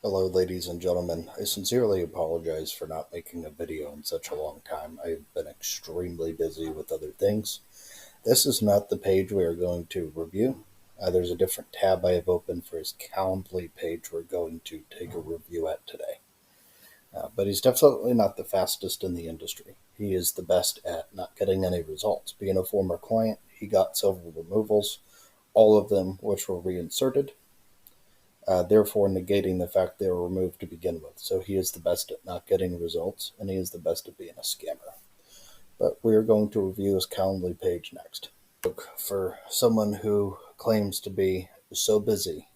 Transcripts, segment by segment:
Hello, ladies and gentlemen. I sincerely apologize for not making a video in such a long time. I've been extremely busy with other things. This is not the page we are going to review. There's a different tab I have opened for his Calendly page we're going to take a review at today. But he's definitely not the fastest in the industry. He is the best at not getting any results. Being a former client, he got several removals, all of them which were reinserted, therefore negating the fact they were removed to begin with. So he is the best at not getting results, and he is the best at being a scammer. But we are going to review his Calendly page next. For someone who claims to be so busy,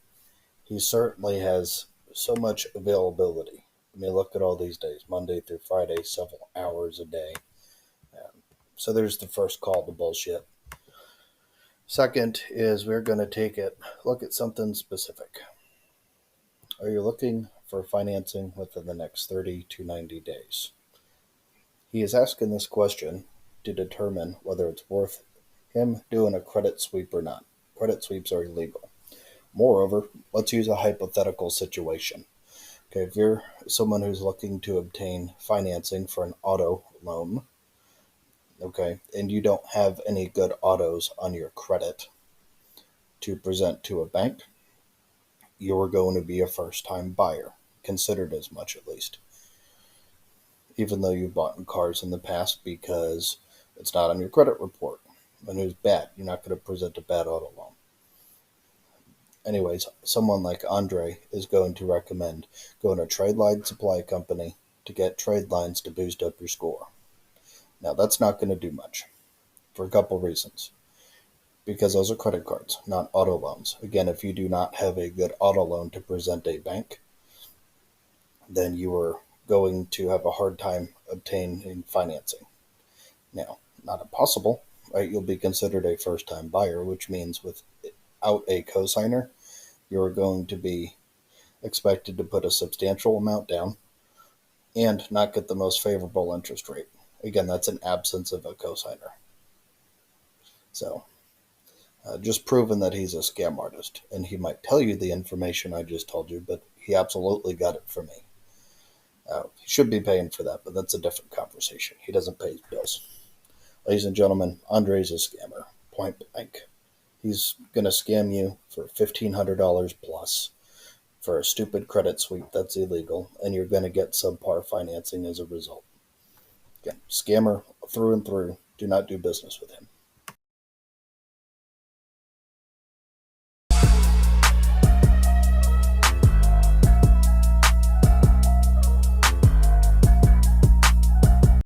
he certainly has so much availability. I mean, look at all these days, Monday through Friday, several hours a day. So there's the first call to bullshit. Second is we're going to look at something specific. Are you looking for financing within the next 30 to 90 days? He is asking this question to determine whether it's worth him doing a credit sweep or not. Credit sweeps are illegal. Moreover, let's use a hypothetical situation. Okay, if you're someone who's looking to obtain financing for an auto loan, okay, and you don't have any good autos on your credit to present to a bank, you're going to be a first-time buyer, considered as much at least, even though you bought in cars in the past because it's not on your credit report. And it was bad. You're not going to present a bad auto loan. Anyways, someone like Andre is going to recommend going to a trade line supply company to get trade lines to boost up your score. Now, that's not going to do much for a couple reasons. Because those are credit cards, not auto loans. Again, if you do not have a good auto loan to present a bank, then you are going to have a hard time obtaining financing. Now, not impossible, right? You'll be considered a first-time buyer, which means without a cosigner, you're going to be expected to put a substantial amount down and not get the most favorable interest rate. Again, that's an absence of a cosigner. So, just proven that he's a scam artist, and he might tell you the information I just told you, but he absolutely got it from me. He should be paying for that, but that's a different conversation. He doesn't pay his bills. Ladies and gentlemen, Andre's a scammer, point blank. He's going to scam you for $1,500 plus for a stupid credit sweep that's illegal, and you're going to get subpar financing as a result. Again, scammer through and through. Do not do business with him.